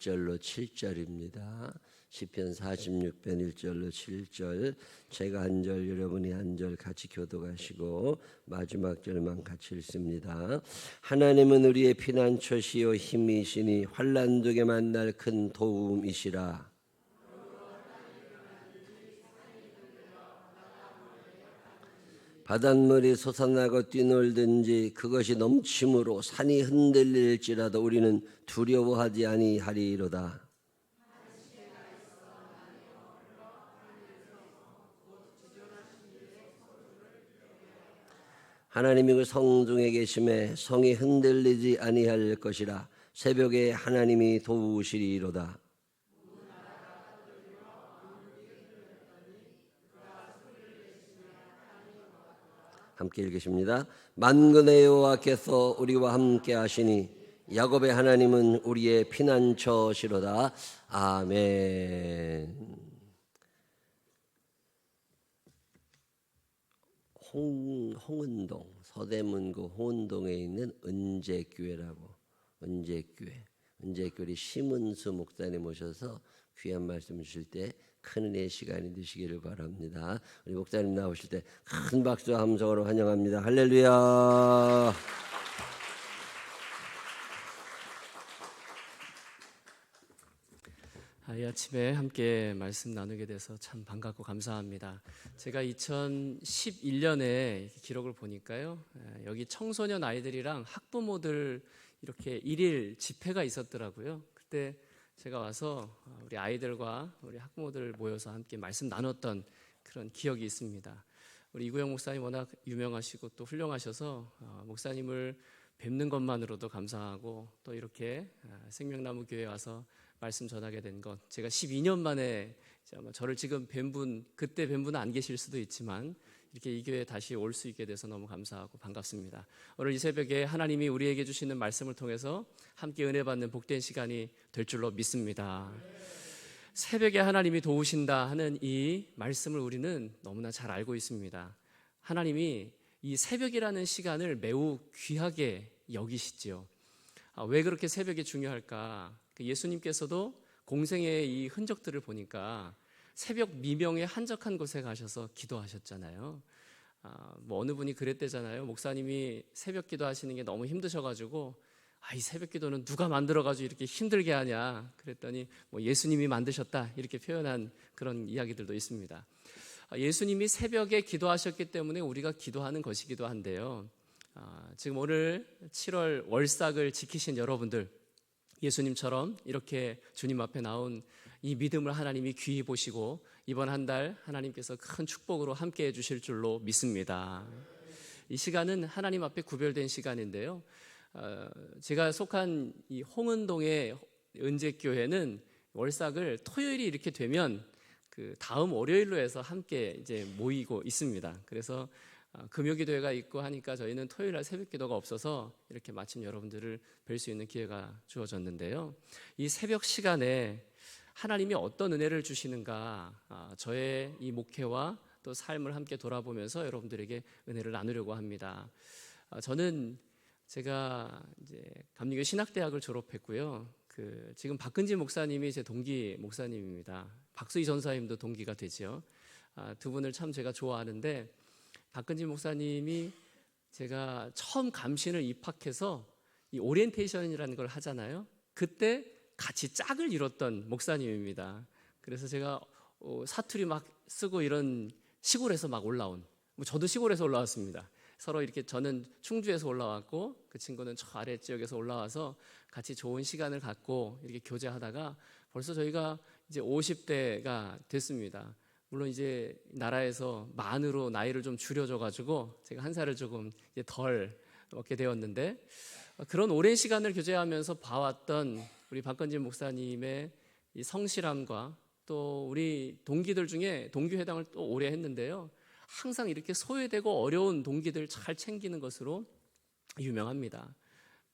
1절로 7절입니다. 시편 46편 1절로 7절, 제가 한 절 여러분이 한 절 같이 교독하시고 마지막 절만 같이 읽습니다. 하나님은 우리의 피난처시요 힘이시니 환난 중에 만날 큰 도움이시라. 바닷물이 솟아나고 뛰놀든지 그것이 넘침으로 산이 흔들릴지라도 우리는 두려워하지 아니하리로다. 하나님이 그 성중에 계심에 성이 흔들리지 아니할 것이라. 새벽에 하나님이 도우시리로다. 함께 읽으십니다. 만군의 여호와께서 우리와 함께 하시니 야곱의 하나님은 우리의 피난처시로다. 아멘. 홍은동, 서대문구 홍은동에 있는 은재교회라고, 은재교회 심은수 목사님 오셔서 귀한 말씀 주실 때 큰 은혜의 시간이 되시기를 바랍니다. 우리 목사님 나오실 때 큰 박수와 함성으로 환영합니다. 할렐루야. 이 아침에 함께 말씀 나누게 돼서 참 반갑고 감사합니다. 제가 2011년에 기록을 보니까요, 여기 청소년 아이들이랑 학부모들 이렇게 일일 집회가 있었더라고요. 그때 제가 와서 우리 아이들과 우리 학부모들 모여서 함께 말씀 나눴던 그런 기억이 있습니다. 우리 이구영 목사님 워낙 유명하시고 또 훌륭하셔서 목사님을 뵙는 것만으로도 감사하고, 또 이렇게 생명나무 교회에 와서 말씀 전하게 된 것, 제가 12년 만에 아마 저를 지금 뵌 분, 그때 뵌 분은 안 계실 수도 있지만 이렇게 이 교회에 다시 올 수 있게 돼서 너무 감사하고 반갑습니다. 오늘 이 새벽에 하나님이 우리에게 주시는 말씀을 통해서 함께 은혜 받는 복된 시간이 될 줄로 믿습니다. 새벽에 하나님이 도우신다 하는 이 말씀을 우리는 너무나 잘 알고 있습니다. 하나님이 이 새벽이라는 시간을 매우 귀하게 여기시지요. 왜 그렇게 새벽이 중요할까? 예수님께서도 공생의 이 흔적들을 보니까 새벽 미명의 한적한 곳에 가셔서 기도하셨잖아요. 어느 분이 그랬대잖아요. 목사님이 새벽 기도하시는 게 너무 힘드셔가지고 이 새벽 기도는 누가 만들어가지고 이렇게 힘들게 하냐 그랬더니 예수님이 만드셨다 이렇게 표현한 그런 이야기들도 있습니다. 예수님이 새벽에 기도하셨기 때문에 우리가 기도하는 것이기도 한데요. 지금 오늘 7월 월삭을 지키신 여러분들, 예수님처럼 이렇게 주님 앞에 나온 이 믿음을 하나님이 귀히 보시고 이번 한 달 하나님께서 큰 축복으로 함께 해주실 줄로 믿습니다. 이 시간은 하나님 앞에 구별된 시간인데요. 제가 속한 이 홍은동의 은재교회는 월삭을 토요일이 이렇게 되면 그 다음 월요일로 해서 함께 이제 모이고 있습니다. 그래서 금요기도회가 있고 하니까 저희는 토요일날 새벽기도가 없어서 이렇게 마침 여러분들을 뵐 수 있는 기회가 주어졌는데요. 이 새벽 시간에 하나님이 어떤 은혜를 주시는가, 저의 이 목회와 또 삶을 함께 돌아보면서 여러분들에게 은혜를 나누려고 합니다. 저는 제가 이제 감리교 신학대학을 졸업했고요. 지금 박근지 목사님이 제 동기 목사님입니다. 박수희 전사님도 동기가 되죠. 두 분을 참 제가 좋아하는데, 박근지 목사님이 제가 처음 감신을 입학해서 이 오리엔테이션이라는 걸 하잖아요. 그때 같이 짝을 이뤘던 목사님입니다. 그래서 제가 사투리 막 쓰고 이런 시골에서 막 올라온, 저도 시골에서 올라왔습니다. 서로 이렇게 저는 충주에서 올라왔고 그 친구는 저 아래 지역에서 올라와서 같이 좋은 시간을 갖고 이렇게 교제하다가 벌써 저희가 이제 50대가 됐습니다. 물론 이제 나라에서 만으로 나이를 좀 줄여줘가지고 제가 한 살을 조금 이제 덜 먹게 되었는데, 그런 오랜 시간을 교제하면서 봐왔던 우리 박건진 목사님의 이 성실함과 또 우리 동기들 중에 동기회당을 또 오래 했는데요. 항상 이렇게 소외되고 어려운 동기들 잘 챙기는 것으로 유명합니다.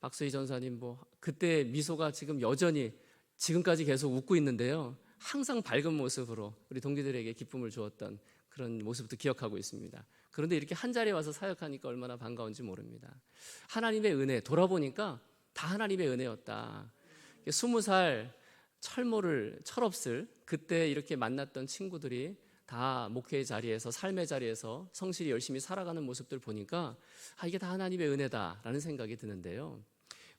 박수희 전사님 그때 미소가 지금 여전히 지금까지 계속 웃고 있는데요. 항상 밝은 모습으로 우리 동기들에게 기쁨을 주었던 그런 모습도 기억하고 있습니다. 그런데 이렇게 한 자리에 와서 사역하니까 얼마나 반가운지 모릅니다. 하나님의 은혜, 돌아보니까 다 하나님의 은혜였다. 20살 철없을 그때 이렇게 만났던 친구들이 다 목회의 자리에서, 삶의 자리에서 성실히 열심히 살아가는 모습들 보니까 이게 다 하나님의 은혜다라는 생각이 드는데요.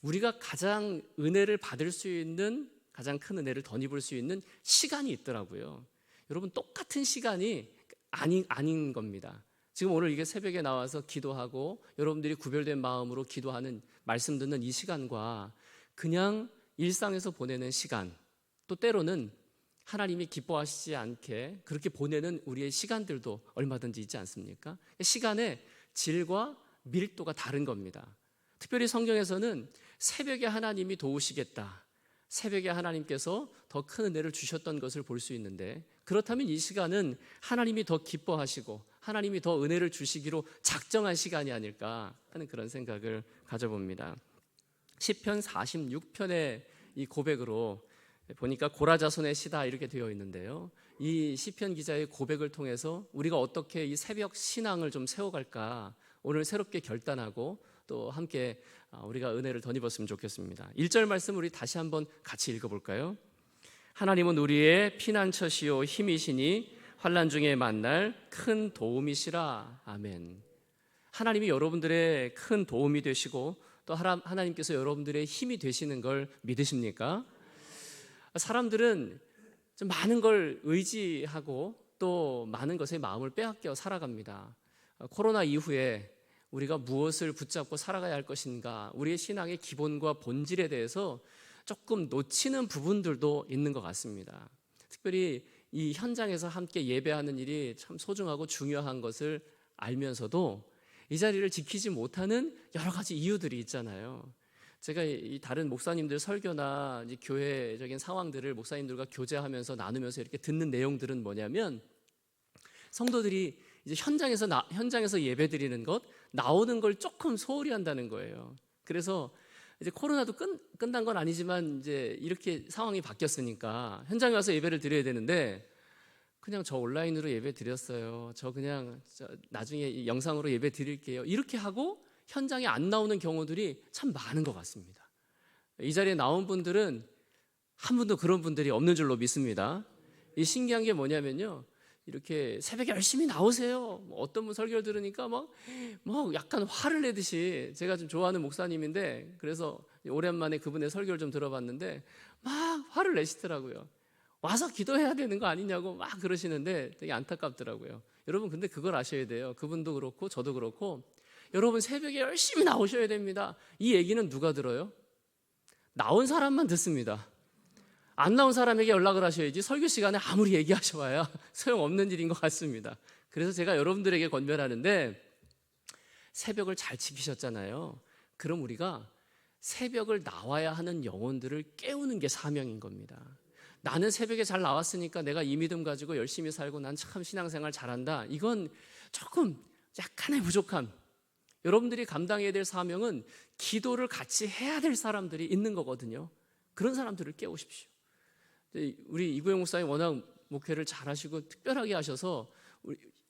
우리가 가장 은혜를 받을 수 있는, 가장 큰 은혜를 덧입을 수 있는 시간이 있더라고요. 여러분, 똑같은 시간이 아닌 겁니다. 지금 오늘 이게 새벽에 나와서 기도하고 여러분들이 구별된 마음으로 기도하는, 말씀 듣는 이 시간과 그냥 일상에서 보내는 시간, 또 때로는 하나님이 기뻐하시지 않게 그렇게 보내는 우리의 시간들도 얼마든지 있지 않습니까? 시간의 질과 밀도가 다른 겁니다. 특별히 성경에서는 새벽에 하나님이 도우시겠다, 새벽에 하나님께서 더 큰 은혜를 주셨던 것을 볼 수 있는데, 그렇다면 이 시간은 하나님이 더 기뻐하시고 하나님이 더 은혜를 주시기로 작정한 시간이 아닐까 하는 그런 생각을 가져봅니다. 시편 46편의 이 고백으로 보니까 고라자손의 시다 이렇게 되어 있는데요. 이 시편 기자의 고백을 통해서 우리가 어떻게 이 새벽 신앙을 좀 세워갈까 오늘 새롭게 결단하고 또 함께 우리가 은혜를 덧입었으면 좋겠습니다. 1절 말씀 우리 다시 한번 같이 읽어볼까요? 하나님은 우리의 피난처시요 힘이시니 환난 중에 만날 큰 도움이시라. 아멘. 하나님이 여러분들의 큰 도움이 되시고 또 하나님께서 여러분들의 힘이 되시는 걸 믿으십니까? 사람들은 좀 많은 걸 의지하고 또 많은 것에 마음을 빼앗겨 살아갑니다. 코로나 이후에 우리가 무엇을 붙잡고 살아가야 할 것인가, 우리의 신앙의 기본과 본질에 대해서 조금 놓치는 부분들도 있는 것 같습니다. 특별히 이 현장에서 함께 예배하는 일이 참 소중하고 중요한 것을 알면서도 이 자리를 지키지 못하는 여러 가지 이유들이 있잖아요. 제가 이 다른 목사님들 설교나 이제 교회적인 상황들을 목사님들과 교제하면서 나누면서 이렇게 듣는 내용들은 뭐냐면, 성도들이 이제 현장에서 예배드리는 것, 나오는 걸 조금 소홀히 한다는 거예요. 그래서 이제 코로나도 끝난 건 아니지만 이제 이렇게 상황이 바뀌었으니까 현장에 와서 예배를 드려야 되는데, 그냥 저 온라인으로 예배 드렸어요, 저 그냥 나중에 영상으로 예배 드릴게요, 이렇게 하고 현장에 안 나오는 경우들이 참 많은 것 같습니다. 이 자리에 나온 분들은 한 분도 그런 분들이 없는 줄로 믿습니다. 이 신기한 게 뭐냐면요, 이렇게 새벽에 열심히 나오세요. 어떤 분 설교를 들으니까 막 약간 화를 내듯이, 제가 좀 좋아하는 목사님인데 그래서 오랜만에 그분의 설교를 좀 들어봤는데 막 화를 내시더라고요. 와서 기도해야 되는 거 아니냐고 막 그러시는데 되게 안타깝더라고요. 여러분, 근데 그걸 아셔야 돼요. 그분도 그렇고 저도 그렇고 여러분, 새벽에 열심히 나오셔야 됩니다. 이 얘기는 누가 들어요? 나온 사람만 듣습니다. 안 나온 사람에게 연락을 하셔야지 설교 시간에 아무리 얘기하셔봐야 소용없는 일인 것 같습니다. 그래서 제가 여러분들에게 권면하는데, 새벽을 잘 지키셨잖아요. 그럼 우리가 새벽을 나와야 하는 영혼들을 깨우는 게 사명인 겁니다. 나는 새벽에 잘 나왔으니까 내가 이 믿음 가지고 열심히 살고 난 참 신앙생활 잘한다, 이건 조금 약간의 부족함. 여러분들이 감당해야 될 사명은 기도를 같이 해야 될 사람들이 있는 거거든요. 그런 사람들을 깨우십시오. 우리 이구영 목사님 워낙 목회를 잘하시고 특별하게 하셔서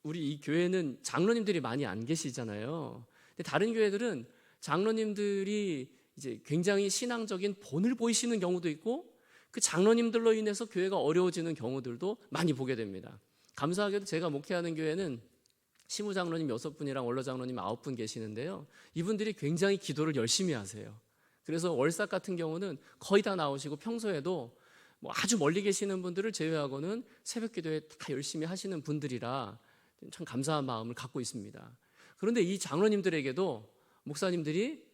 우리 이 교회는 장로님들이 많이 안 계시잖아요. 근데 다른 교회들은 장로님들이 이제 굉장히 신앙적인 본을 보이시는 경우도 있고, 그 장로님들로 인해서 교회가 어려워지는 경우들도 많이 보게 됩니다. 감사하게도 제가 목회하는 교회는 시무장로님 6분이랑 원로장로님 9분 계시는데요, 이분들이 굉장히 기도를 열심히 하세요. 그래서 월삭 같은 경우는 거의 다 나오시고, 평소에도 아주 멀리 계시는 분들을 제외하고는 새벽 기도에 다 열심히 하시는 분들이라 참 감사한 마음을 갖고 있습니다. 그런데 이 장로님들에게도 목사님들이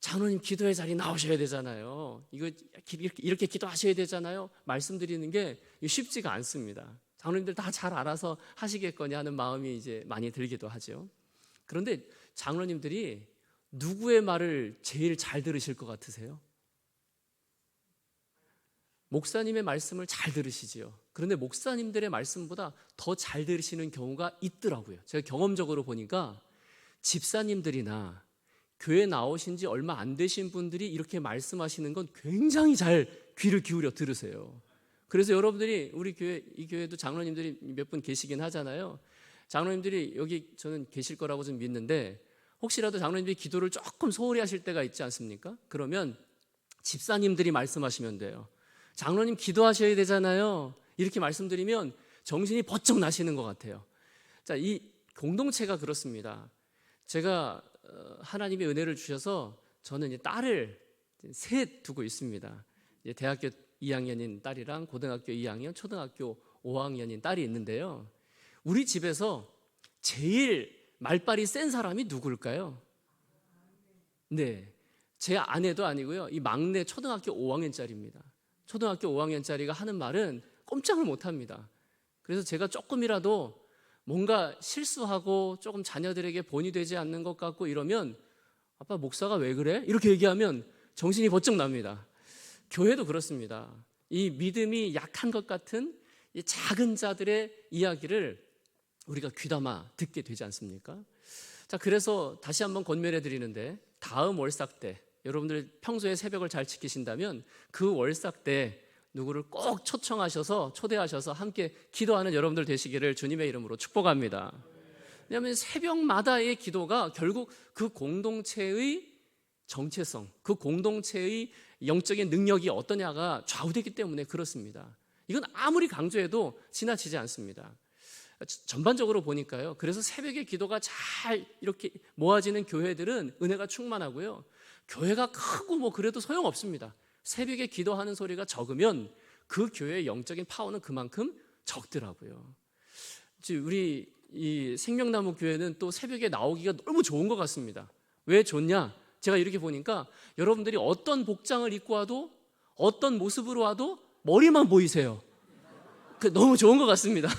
장로님 기도의 자리 나오셔야 되잖아요, 이렇게 기도하셔야 되잖아요, 말씀드리는 게 쉽지가 않습니다. 장로님들 다 잘 알아서 하시겠거니 하는 마음이 이제 많이 들기도 하죠. 그런데 장로님들이 누구의 말을 제일 잘 들으실 것 같으세요? 목사님의 말씀을 잘 들으시지요. 그런데 목사님들의 말씀보다 더 잘 들으시는 경우가 있더라고요. 제가 경험적으로 보니까 집사님들이나 교회 나오신 지 얼마 안 되신 분들이 이렇게 말씀하시는 건 굉장히 잘 귀를 기울여 들으세요. 그래서 여러분들이 우리 교회, 이 교회도 장로님들이 몇 분 계시긴 하잖아요. 장로님들이 여기 저는 계실 거라고 좀 믿는데, 혹시라도 장로님들이 기도를 조금 소홀히 하실 때가 있지 않습니까? 그러면 집사님들이 말씀하시면 돼요. 장로님 기도하셔야 되잖아요. 이렇게 말씀드리면 정신이 번쩍 나시는 것 같아요. 자, 이 공동체가 그렇습니다. 제가 하나님의 은혜를 주셔서 저는 이제 딸을 셋 두고 있습니다. 이제 대학교 2학년인 딸이랑 고등학교 2학년, 초등학교 5학년인 딸이 있는데요. 우리 집에서 제일 말빨이 센 사람이 누굴까요? 네, 제 아내도 아니고요. 이 막내 초등학교 5학년짜리입니다. 초등학교 5학년짜리가 하는 말은 꼼짝을 못합니다. 그래서 제가 조금이라도 뭔가 실수하고 조금 자녀들에게 본이 되지 않는 것 같고 이러면 아빠 목사가 왜 그래? 이렇게 얘기하면 정신이 번쩍 납니다. 교회도 그렇습니다. 이 믿음이 약한 것 같은 이 작은 자들의 이야기를 우리가 귀담아 듣게 되지 않습니까? 자, 그래서 다시 한번 권면해 드리는데 다음 월삭 때 여러분들 평소에 새벽을 잘 지키신다면 그 월삭 때 누구를 꼭 초대하셔서 함께 기도하는 여러분들 되시기를 주님의 이름으로 축복합니다. 왜냐하면 새벽마다의 기도가 결국 그 공동체의 정체성, 그 공동체의 영적인 능력이 어떠냐가 좌우되기 때문에 그렇습니다. 이건 아무리 강조해도 지나치지 않습니다. 전반적으로 보니까요. 그래서 새벽에 기도가 잘 이렇게 모아지는 교회들은 은혜가 충만하고요. 교회가 크고 뭐 그래도 소용없습니다. 새벽에 기도하는 소리가 적으면 그 교회의 영적인 파워는 그만큼 적더라고요. 우리 이 생명나무 교회는 또 새벽에 나오기가 너무 좋은 것 같습니다. 왜 좋냐? 제가 이렇게 보니까 여러분들이 어떤 복장을 입고 와도 어떤 모습으로 와도 머리만 보이세요. 너무 좋은 것 같습니다.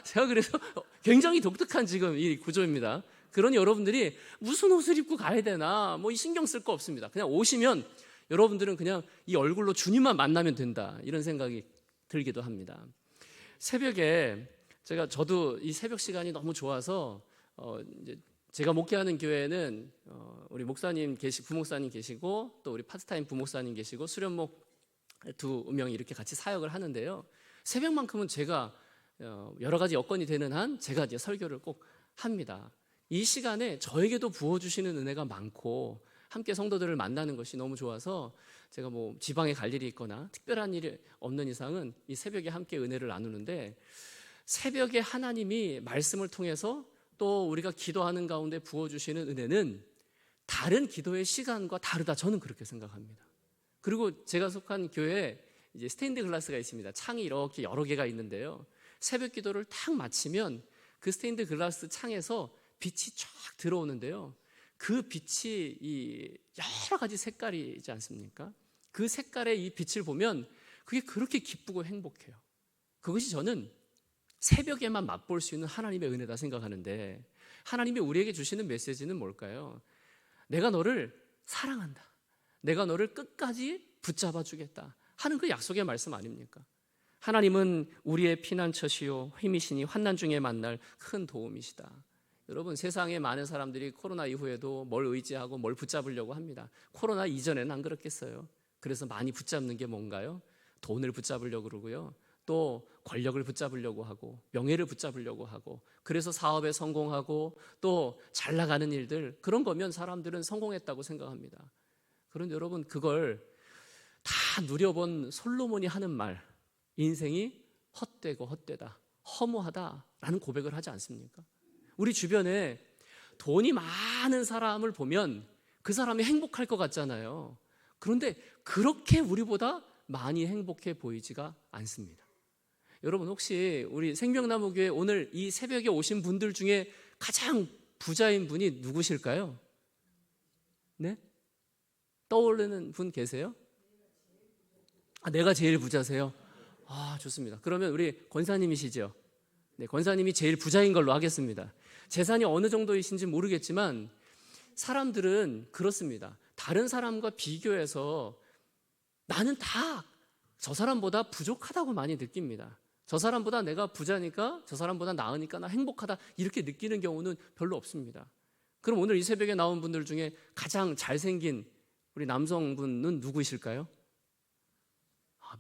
제가 그래서 굉장히 독특한 지금 이 구조입니다. 그러니 여러분들이 무슨 옷을 입고 가야 되나 뭐 신경 쓸 거 없습니다. 그냥 오시면 여러분들은 그냥 이 얼굴로 주님만 만나면 된다 이런 생각이 들기도 합니다. 새벽에 저도 이 새벽 시간이 너무 좋아서 이제 제가 목회하는 교회는 우리 부목사님 계시고 또 우리 파트타임 부목사님 계시고 수련목 2명이 이렇게 같이 사역을 하는데요. 새벽만큼은 제가 여러 가지 여건이 되는 한 제가 이제 설교를 꼭 합니다. 이 시간에 저에게도 부어주시는 은혜가 많고 함께 성도들을 만나는 것이 너무 좋아서 제가 뭐 지방에 갈 일이 있거나 특별한 일이 없는 이상은 이 새벽에 함께 은혜를 나누는데 새벽에 하나님이 말씀을 통해서 또 우리가 기도하는 가운데 부어주시는 은혜는 다른 기도의 시간과 다르다. 저는 그렇게 생각합니다. 그리고 제가 속한 교회에 이제 스테인드 글라스가 있습니다. 창이 이렇게 여러 개가 있는데요. 새벽 기도를 탁 마치면 그 스테인드 글라스 창에서 빛이 쫙 들어오는데요. 그 빛이 이 여러 가지 색깔이지 않습니까? 그 색깔의 이 빛을 보면 그게 그렇게 기쁘고 행복해요. 그것이 저는 새벽에만 맛볼 수 있는 하나님의 은혜다 생각하는데 하나님이 우리에게 주시는 메시지는 뭘까요? 내가 너를 사랑한다. 내가 너를 끝까지 붙잡아 주겠다 하는 그 약속의 말씀 아닙니까? 하나님은 우리의 피난처시요 힘이시니 환난 중에 만날 큰 도움이시다. 여러분, 세상에 많은 사람들이 코로나 이후에도 뭘 의지하고 뭘 붙잡으려고 합니다. 코로나 이전에는 안 그렇겠어요. 그래서 많이 붙잡는 게 뭔가요? 돈을 붙잡으려고 그러고요. 또 권력을 붙잡으려고 하고 명예를 붙잡으려고 하고 그래서 사업에 성공하고 또 잘 나가는 일들 그런 거면 사람들은 성공했다고 생각합니다. 그런데 여러분 그걸 다 누려본 솔로몬이 하는 말 인생이 헛되고 헛되다 허무하다라는 고백을 하지 않습니까? 우리 주변에 돈이 많은 사람을 보면 그 사람이 행복할 것 같잖아요. 그런데 그렇게 우리보다 많이 행복해 보이지가 않습니다. 여러분 혹시 우리 생명나무교회 오늘 이 새벽에 오신 분들 중에 가장 부자인 분이 누구실까요? 네? 떠오르는 분 계세요? 내가 제일 부자세요? 좋습니다. 그러면 우리 권사님이시죠? 네, 권사님이 제일 부자인 걸로 하겠습니다. 재산이 어느 정도이신지 모르겠지만 사람들은 그렇습니다. 다른 사람과 비교해서 나는 다 저 사람보다 부족하다고 많이 느낍니다. 저 사람보다 내가 부자니까 저 사람보다 나으니까 나 행복하다 이렇게 느끼는 경우는 별로 없습니다. 그럼 오늘 이 새벽에 나온 분들 중에 가장 잘생긴 우리 남성분은 누구이실까요?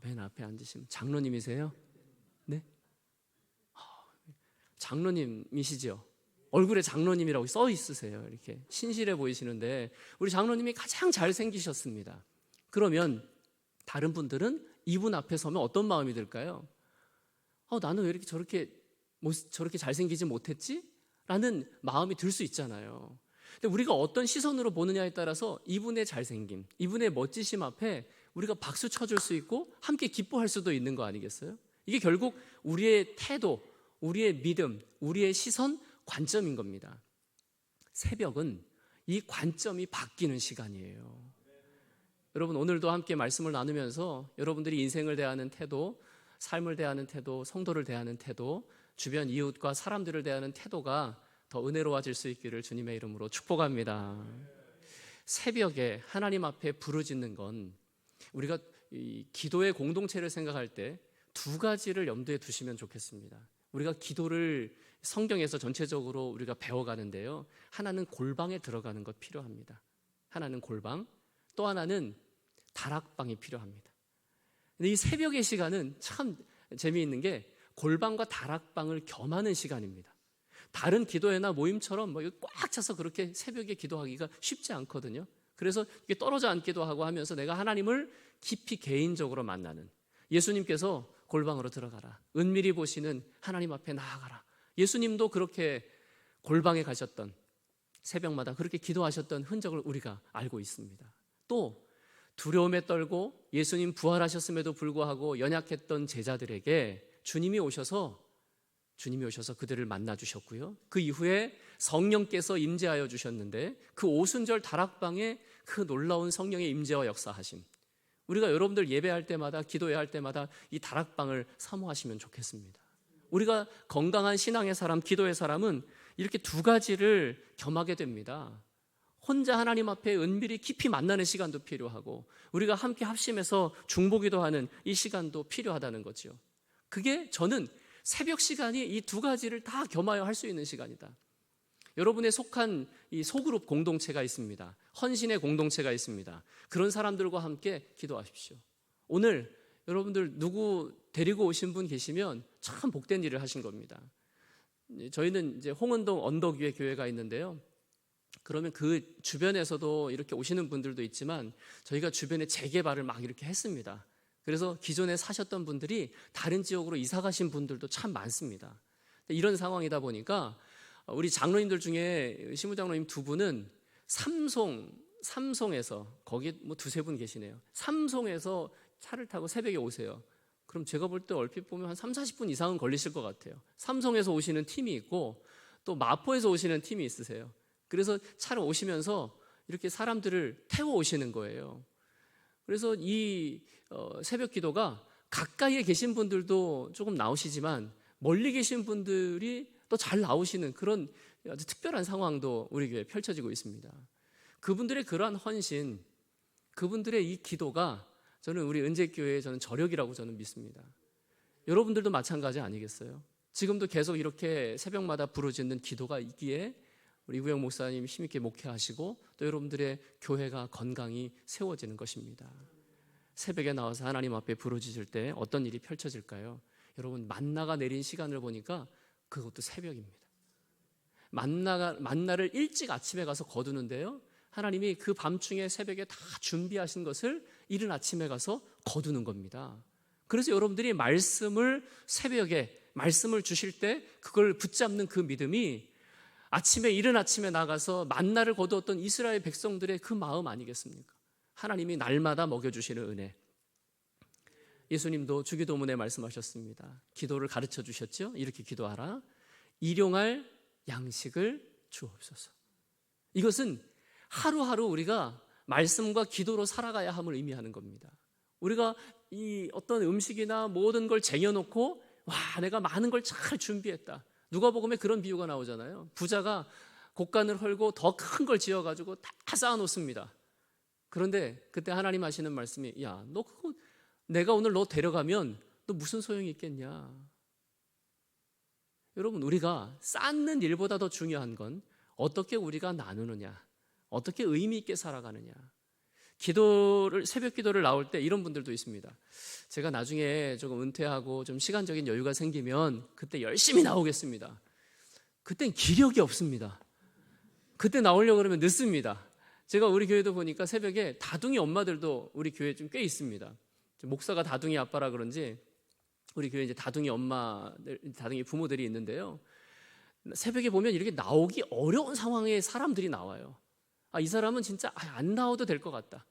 맨 앞에 앉으시면 장로님이세요? 네? 장로님이시죠? 얼굴에 장로님이라고 써 있으세요. 이렇게 신실해 보이시는데 우리 장로님이 가장 잘생기셨습니다. 그러면 다른 분들은 이분 앞에 서면 어떤 마음이 들까요? 나는 왜 이렇게 저렇게 잘생기지 못했지? 라는 마음이 들 수 있잖아요. 근데 우리가 어떤 시선으로 보느냐에 따라서 이분의 잘생김, 이분의 멋지심 앞에 우리가 박수 쳐줄 수 있고 함께 기뻐할 수도 있는 거 아니겠어요? 이게 결국 우리의 태도, 우리의 믿음, 우리의 시선, 관점인 겁니다. 새벽은 이 관점이 바뀌는 시간이에요. 여러분, 오늘도 함께 말씀을 나누면서 여러분들이 인생을 대하는 태도, 삶을 대하는 태도, 성도를 대하는 태도, 주변 이웃과 사람들을 대하는 태도가 더 은혜로워질 수 있기를 주님의 이름으로 축복합니다. 새벽에 하나님 앞에 부르짖는 건 우리가 이 기도의 공동체를 생각할 때 두 가지를 염두에 두시면 좋겠습니다. 우리가 기도를 성경에서 전체적으로 우리가 배워가는데요, 하나는 골방에 들어가는 것 필요합니다. 하나는 골방, 또 하나는 다락방이 필요합니다. 근데 이 새벽의 시간은 참 재미있는 게 골방과 다락방을 겸하는 시간입니다. 다른 기도회나 모임처럼 꽉 차서 그렇게 새벽에 기도하기가 쉽지 않거든요. 그래서 이게 떨어져 앉기도 하고 하면서 내가 하나님을 깊이 개인적으로 만나는, 예수님께서 골방으로 들어가라, 은밀히 보시는 하나님 앞에 나아가라, 예수님도 그렇게 골방에 가셨던, 새벽마다 그렇게 기도하셨던 흔적을 우리가 알고 있습니다. 또 두려움에 떨고 예수님 부활하셨음에도 불구하고 연약했던 제자들에게 주님이 오셔서 그들을 만나 주셨고요, 그 이후에 성령께서 임재하여 주셨는데 그 오순절 다락방에 그 놀라운 성령의 임재와 역사하심, 우리가 여러분들 예배할 때마다, 기도해야 할 때마다 이 다락방을 사모하시면 좋겠습니다. 우리가 건강한 신앙의 사람, 기도의 사람은 이렇게 두 가지를 겸하게 됩니다. 혼자 하나님 앞에 은밀히 깊이 만나는 시간도 필요하고 우리가 함께 합심해서 중보기도하는 이 시간도 필요하다는 거죠. 그게 저는 새벽 시간이 이 두 가지를 다 겸하여 할 수 있는 시간이다. 여러분의 속한 이 소그룹 공동체가 있습니다. 헌신의 공동체가 있습니다. 그런 사람들과 함께 기도하십시오. 오늘 여러분들 누구 데리고 오신 분 계시면 참 복된 일을 하신 겁니다. 저희는 이제 홍은동 언덕 위에 교회가 있는데요, 그러면 그 주변에서도 이렇게 오시는 분들도 있지만 저희가 주변에 재개발을 막 이렇게 했습니다. 그래서 기존에 사셨던 분들이 다른 지역으로 이사 가신 분들도 참 많습니다. 이런 상황이다 보니까 우리 장로님들 중에 시무장로님 두 분은 삼송에서, 거기 두세 분 계시네요. 삼송에서 차를 타고 새벽에 오세요. 그럼 제가 볼 때 얼핏 보면 한 30-40분 이상은 걸리실 것 같아요. 삼송에서 오시는 팀이 있고 또 마포에서 오시는 팀이 있으세요. 그래서 차를 오시면서 이렇게 사람들을 태워 오시는 거예요. 그래서 이 새벽 기도가 가까이에 계신 분들도 조금 나오시지만 멀리 계신 분들이 또 잘 나오시는 그런 아주 특별한 상황도 우리 교회에 펼쳐지고 있습니다. 그분들의 그러한 헌신, 그분들의 이 기도가 저는 우리 은재교회의 저는 저력이라고 저는 믿습니다. 여러분들도 마찬가지 아니겠어요? 지금도 계속 이렇게 새벽마다 부르짖는 기도가 있기에 우리 이구영 목사님 힘있게 목회하시고 또 여러분들의 교회가 건강히 세워지는 것입니다. 새벽에 나와서 하나님 앞에 부르짖을 때 어떤 일이 펼쳐질까요? 여러분, 만나가 내린 시간을 보니까 그것도 새벽입니다. 만나를 일찍 아침에 가서 거두는데요, 하나님이 그 밤중에 새벽에 다 준비하신 것을 이른 아침에 가서 거두는 겁니다. 그래서 여러분들이 새벽에 말씀을 주실 때 그걸 붙잡는 그 믿음이 이른 아침에 나가서 만나를 거두었던 이스라엘 백성들의 그 마음 아니겠습니까? 하나님이 날마다 먹여주시는 은혜. 예수님도 주기도문에 말씀하셨습니다. 기도를 가르쳐 주셨죠? 이렇게 기도하라. 일용할 양식을 주옵소서. 이것은 하루하루 우리가 말씀과 기도로 살아가야 함을 의미하는 겁니다. 우리가 이 어떤 음식이나 모든 걸 쟁여놓고 내가 많은 걸 잘 준비했다. 누가복음에 그런 비유가 나오잖아요. 부자가 곡간을 헐고 더 큰 걸 지어가지고 다 쌓아놓습니다. 그런데 그때 하나님 하시는 말씀이, 야, 너 그거 내가 오늘 너 데려가면 너 무슨 소용이 있겠냐. 여러분, 우리가 쌓는 일보다 더 중요한 건 어떻게 우리가 나누느냐, 어떻게 의미 있게 살아가느냐. 새벽 기도를 나올 때 이런 분들도 있습니다. 제가 나중에 조금 은퇴하고 좀 시간적인 여유가 생기면 그때 열심히 나오겠습니다. 그땐 기력이 없습니다. 그때 나오려고 그러면 늦습니다. 제가 우리 교회도 보니까 새벽에 다둥이 엄마들도 우리 교회에 좀 꽤 있습니다. 목사가 다둥이 아빠라 그런지 우리 교회 이제 다둥이 엄마들, 다둥이 부모들이 있는데요. 새벽에 보면 이렇게 나오기 어려운 상황에 사람들이 나와요. 이 사람은 진짜 안 나와도 될 것 같다.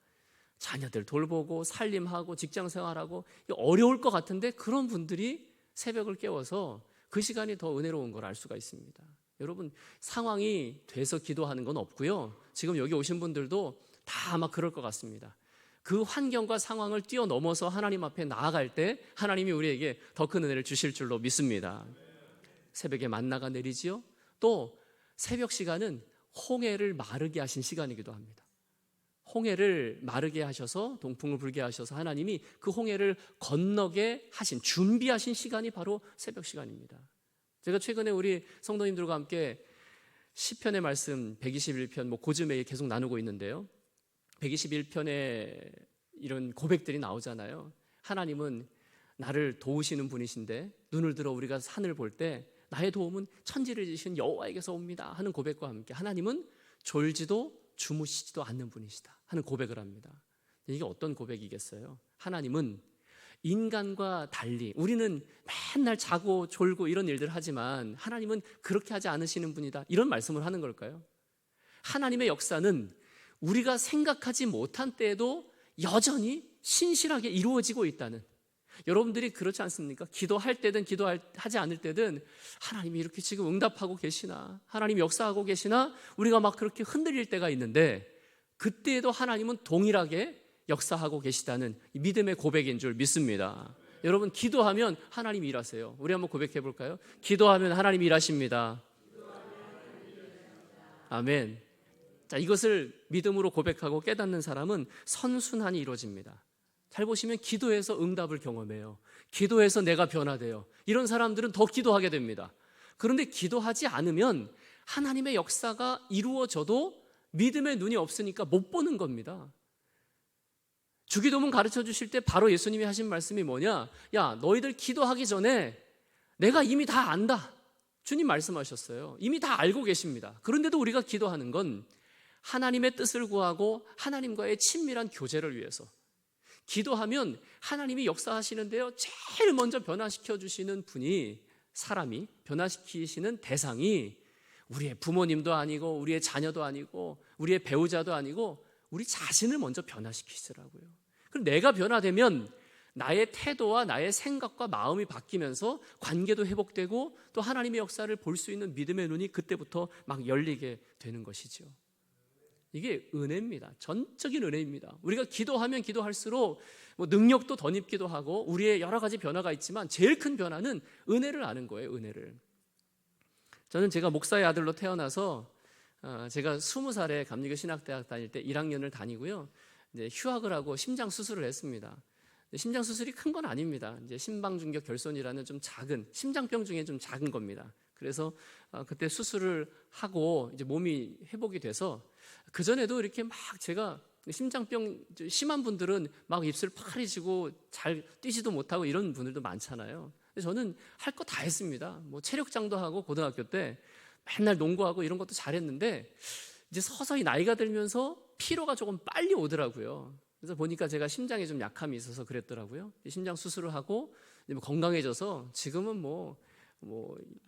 자녀들 돌보고 살림하고 직장 생활하고 어려울 것 같은데 그런 분들이 새벽을 깨워서 그 시간이 더 은혜로운 걸 알 수가 있습니다. 여러분, 상황이 돼서 기도하는 건 없고요. 지금 여기 오신 분들도 다 아마 그럴 것 같습니다. 그 환경과 상황을 뛰어넘어서 하나님 앞에 나아갈 때 하나님이 우리에게 더 큰 은혜를 주실 줄로 믿습니다. 새벽에 만나가 내리지요. 또 새벽 시간은 홍해를 마르게 하신 시간이기도 합니다. 홍해를 마르게 하셔서 동풍을 불게 하셔서 하나님이 그 홍해를 건너게 하신, 준비하신 시간이 바로 새벽 시간입니다. 제가 최근에 우리 성도님들과 함께 시편의 말씀 121편 고즈매에 계속 나누고 있는데요. 121편에 이런 고백들이 나오잖아요. 하나님은 나를 도우시는 분이신데 눈을 들어 우리가 산을 볼 때 나의 도움은 천지를 지으신 여호와에게서 옵니다 하는 고백과 함께 하나님은 졸지도 주무시지도 않는 분이시다 하는 고백을 합니다. 이게 어떤 고백이겠어요? 하나님은 인간과 달리 우리는 맨날 자고 졸고 이런 일들을 하지만 하나님은 그렇게 하지 않으시는 분이다, 이런 말씀을 하는 걸까요? 하나님의 역사는 우리가 생각하지 못한 때에도 여전히 신실하게 이루어지고 있다는, 여러분들이 그렇지 않습니까? 기도할 때든 기도하지 않을 때든 하나님이 이렇게 지금 응답하고 계시나, 하나님이 역사하고 계시나, 우리가 막 그렇게 흔들릴 때가 있는데 그때에도 하나님은 동일하게 역사하고 계시다는 믿음의 고백인 줄 믿습니다. 여러분, 기도하면 하나님이 일하세요. 우리 한번 고백해 볼까요? 기도하면 하나님이 일하십니다. 아멘. 자, 이것을 믿음으로 고백하고 깨닫는 사람은 선순환이 이루어집니다. 잘 보시면 기도해서 응답을 경험해요. 기도해서 내가 변화돼요. 이런 사람들은 더 기도하게 됩니다. 그런데 기도하지 않으면 하나님의 역사가 이루어져도 믿음의 눈이 없으니까 못 보는 겁니다. 주기도문 가르쳐 주실 때 바로 예수님이 하신 말씀이 뭐냐? 야, 너희들 기도하기 전에 내가 이미 다 안다. 주님 말씀하셨어요. 이미 다 알고 계십니다. 그런데도 우리가 기도하는 건 하나님의 뜻을 구하고 하나님과의 친밀한 교제를 위해서. 기도하면 하나님이 역사하시는데요, 제일 먼저 변화시켜 주시는 분이, 사람이 변화시키시는 대상이 우리의 부모님도 아니고 우리의 자녀도 아니고 우리의 배우자도 아니고 우리 자신을 먼저 변화시키시더라고요. 그럼 내가 변화되면 나의 태도와 나의 생각과 마음이 바뀌면서 관계도 회복되고 또 하나님의 역사를 볼 수 있는 믿음의 눈이 그때부터 막 열리게 되는 것이죠. 이게 은혜입니다. 전적인 은혜입니다. 우리가 기도하면 기도할수록 능력도 덧입기도 하고 우리의 여러 가지 변화가 있지만 제일 큰 변화는 은혜를 아는 거예요. 은혜를. 저는 제가 목사의 아들로 태어나서 제가 20살에 감리교 신학대학 다닐 때 1학년을 다니고요. 이제 휴학을 하고 심장 수술을 했습니다. 심장 수술이 큰 건 아닙니다. 이제 심방중격 결손이라는 좀 작은, 심장병 중에 좀 작은 겁니다. 그래서 그때 수술을 하고 이제 몸이 회복이 돼서 그 전에도 이렇게 막 제가 심장병 심한 분들은 막 입술 파리지고 잘 뛰지도 못하고 이런 분들도 많잖아요. 저는 할 거 다 했습니다. 체력장도 하고 고등학교 때 맨날 농구하고 이런 것도 잘했는데 이제 서서히 나이가 들면서 피로가 조금 빨리 오더라고요. 그래서 보니까 제가 심장에 좀 약함이 있어서 그랬더라고요. 심장 수술을 하고 건강해져서 지금은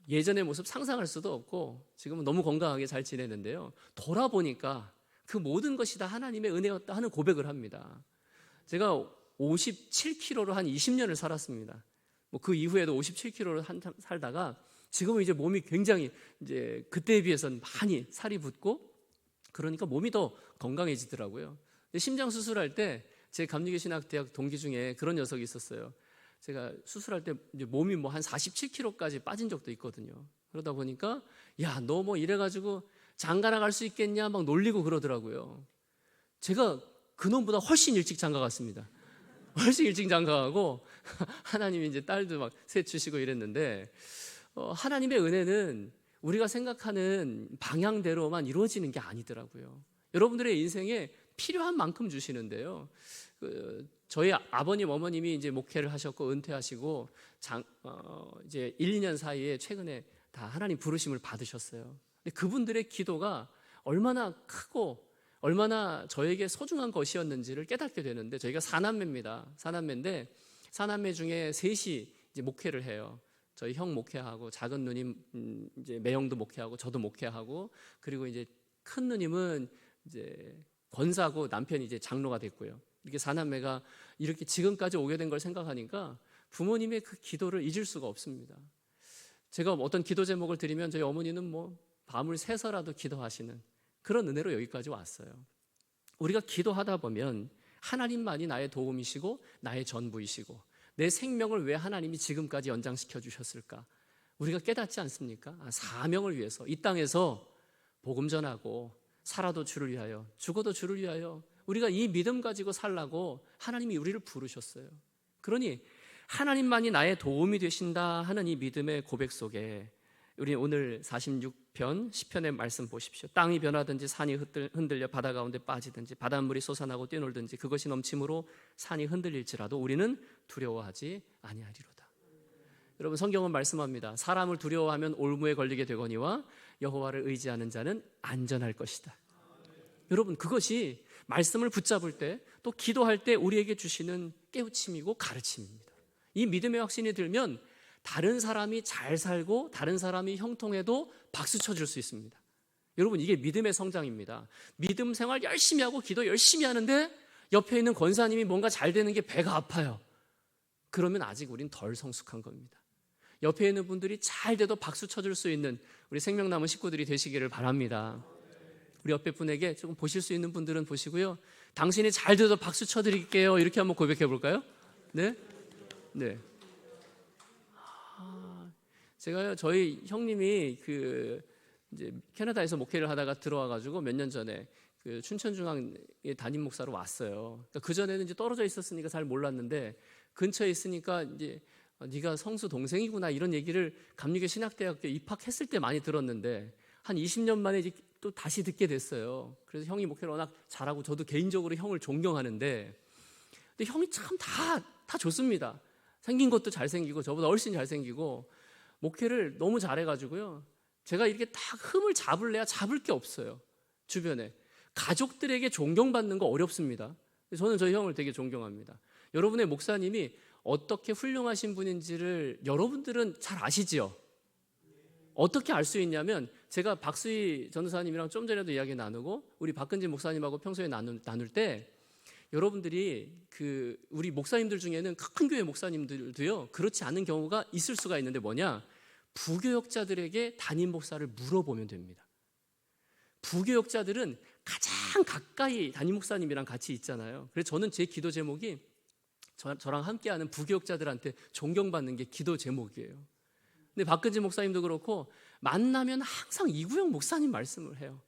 예전의 모습 상상할 수도 없고 지금은 너무 건강하게 잘 지내는데요. 돌아보니까 그 모든 것이 다 하나님의 은혜였다 하는 고백을 합니다. 제가 57kg로 한 20년을 살았습니다. 그 이후에도 57kg로 한참 살다가 지금은 이제 몸이 굉장히 이제 그때에 비해서는 많이 살이 붙고 그러니까 몸이 더 건강해지더라고요. 심장 수술할 때 제 감리교 신학대학 동기 중에 그런 녀석이 있었어요. 제가 수술할 때 몸이 한 47kg까지 빠진 적도 있거든요. 그러다 보니까 야, 너 이래가지고 장가 나갈 수 있겠냐 막 놀리고 그러더라고요. 제가 그놈보다 훨씬 일찍 장가 갔습니다. 훨씬 일찍 장가가고 하나님이 이제 딸도 막 셋 주시고 이랬는데 하나님의 은혜는 우리가 생각하는 방향대로만 이루어지는 게 아니더라고요. 여러분들의 인생에 필요한 만큼 주시는데요. 저희 아버님, 어머님이 이제 목회를 하셨고 은퇴하시고 이제 1, 2년 사이에 최근에 다 하나님 부르심을 받으셨어요. 근데 그분들의 기도가 얼마나 크고 얼마나 저에게 소중한 것이었는지를 깨닫게 되는데, 저희가 사남매입니다. 사남매인데 사남매 중에 셋이 이제 목회를 해요. 저희 형 목회하고, 작은 누님 이제 매형도 목회하고, 저도 목회하고, 그리고 이제 큰 누님은 이제 권사고 남편이 이제 장로가 됐고요. 이렇게 사남매가 이렇게 지금까지 오게 된 걸 생각하니까 부모님의 그 기도를 잊을 수가 없습니다. 제가 어떤 기도 제목을 드리면 저희 어머니는 뭐 밤을 새서라도 기도하시는 그런 은혜로 여기까지 왔어요. 우리가 기도하다 보면 하나님만이 나의 도움이시고 나의 전부이시고, 내 생명을 왜 하나님이 지금까지 연장시켜 주셨을까? 우리가 깨닫지 않습니까? 사명을 위해서 이 땅에서 복음 전하고, 살아도 주를 위하여 죽어도 주를 위하여, 우리가 이 믿음 가지고 살라고 하나님이 우리를 부르셨어요. 그러니 하나님만이 나의 도움이 되신다 하는 이 믿음의 고백 속에 우리 오늘 46편 시편의 말씀 보십시오. 땅이 변하든지 산이 흔들려 바다 가운데 빠지든지 바닷물이 솟아나고 뛰놀든지 그것이 넘침으로 산이 흔들릴지라도 우리는 두려워하지 아니하리로다. 여러분, 성경은 말씀합니다. 사람을 두려워하면 올무에 걸리게 되거니와 여호와를 의지하는 자는 안전할 것이다. 여러분, 그것이 말씀을 붙잡을 때, 또 기도할 때 우리에게 주시는 깨우침이고 가르침입니다. 이 믿음의 확신이 들면 다른 사람이 잘 살고 다른 사람이 형통해도 박수 쳐줄 수 있습니다. 여러분, 이게 믿음의 성장입니다. 믿음 생활 열심히 하고 기도 열심히 하는데 옆에 있는 권사님이 뭔가 잘 되는 게 배가 아파요. 그러면 아직 우린 덜 성숙한 겁니다. 옆에 있는 분들이 잘 돼도 박수 쳐줄 수 있는 우리 생명남은 식구들이 되시기를 바랍니다. 우리 옆에 분에게 조금 보실 수 있는 분들은 보시고요, 당신이 잘 돼도 박수 쳐드릴게요, 이렇게 한번 고백해 볼까요? 네? 네. 제가요, 저희 형님이 이제 캐나다에서 목회를 하다가 들어와가지고 몇 년 전에 그 춘천중앙의 담임 목사로 왔어요. 그러니까 그 전에는 이제 떨어져 있었으니까 잘 몰랐는데, 근처에 있으니까 이제 네가 성수 동생이구나 이런 얘기를 감리교 신학대학교 입학했을 때 많이 들었는데, 한 20년 만에 이제 또 다시 듣게 됐어요. 그래서 형이 목회를 워낙 잘하고 저도 개인적으로 형을 존경하는데, 근데 형이 참 다 좋습니다. 생긴 것도 잘생기고 저보다 훨씬 잘생기고 목회를 너무 잘해가지고요, 제가 이렇게 딱 흠을 잡을래야 잡을 게 없어요. 주변에 가족들에게 존경받는 거 어렵습니다. 저는 저희 형을 되게 존경합니다. 여러분의 목사님이 어떻게 훌륭하신 분인지를 여러분들은 잘 아시지요? 어떻게 알 수 있냐면, 제가 박수희 전도사님이랑 좀 전에도 이야기 나누고 우리 박근진 목사님하고 평소에 나눌 때, 여러분들이 우리 목사님들 중에는 큰 교회 목사님들도요, 그렇지 않은 경우가 있을 수가 있는데 뭐냐? 부교역자들에게 담임 목사를 물어보면 됩니다. 부교역자들은 가장 가까이 담임 목사님이랑 같이 있잖아요. 그래서 저는 제 기도 제목이 저랑 함께하는 부교역자들한테 존경받는 게 기도 제목이에요. 근데 박근진 목사님도 그렇고 만나면 항상 이구영 목사님 말씀을 해요.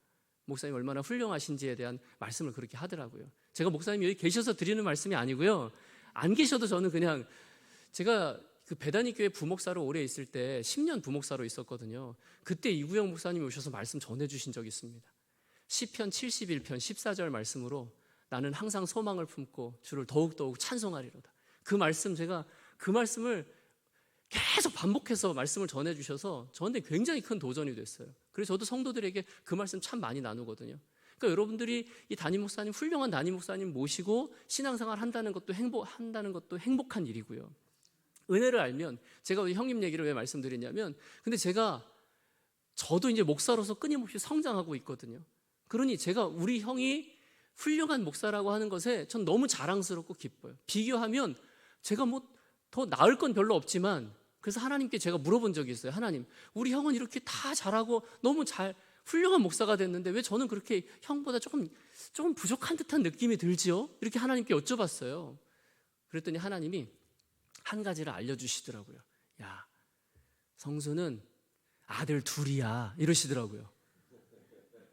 목사님 얼마나 훌륭하신지에 대한 말씀을 그렇게 하더라고요. 제가 목사님 여기 계셔서 드리는 말씀이 아니고요, 안 계셔도 저는 그냥, 제가 그 배다니 교회 부목사로 오래 있을 때 10년 부목사로 있었거든요. 그때 이구영 목사님이 오셔서 말씀 전해주신 적이 있습니다. 시편 71편 14절 말씀으로 나는 항상 소망을 품고 주를 더욱더욱 찬송하리로다. 그 말씀, 제가 그 말씀을 계속 반복해서 말씀을 전해주셔서 저한테 굉장히 큰 도전이 됐어요. 그래서 저도 성도들에게 그 말씀 참 많이 나누거든요. 그러니까 여러분들이 이 담임 목사님, 훌륭한 담임 목사님 모시고 신앙생활 한다는 것도 행복한 일이고요. 은혜를 알면, 제가 형님 얘기를 왜 말씀드리냐면, 근데 저도 이제 목사로서 끊임없이 성장하고 있거든요. 그러니 제가 우리 형이 훌륭한 목사라고 하는 것에 전 너무 자랑스럽고 기뻐요. 비교하면 제가 뭐 더 나을 건 별로 없지만, 그래서 하나님께 제가 물어본 적이 있어요. 하나님, 우리 형은 이렇게 다 잘하고 너무 훌륭한 목사가 됐는데 왜 저는 그렇게 형보다 조금 부족한 듯한 느낌이 들지요? 이렇게 하나님께 여쭤봤어요. 그랬더니 하나님이 한 가지를 알려주시더라고요. 야, 성수는 아들 둘이야, 이러시더라고요.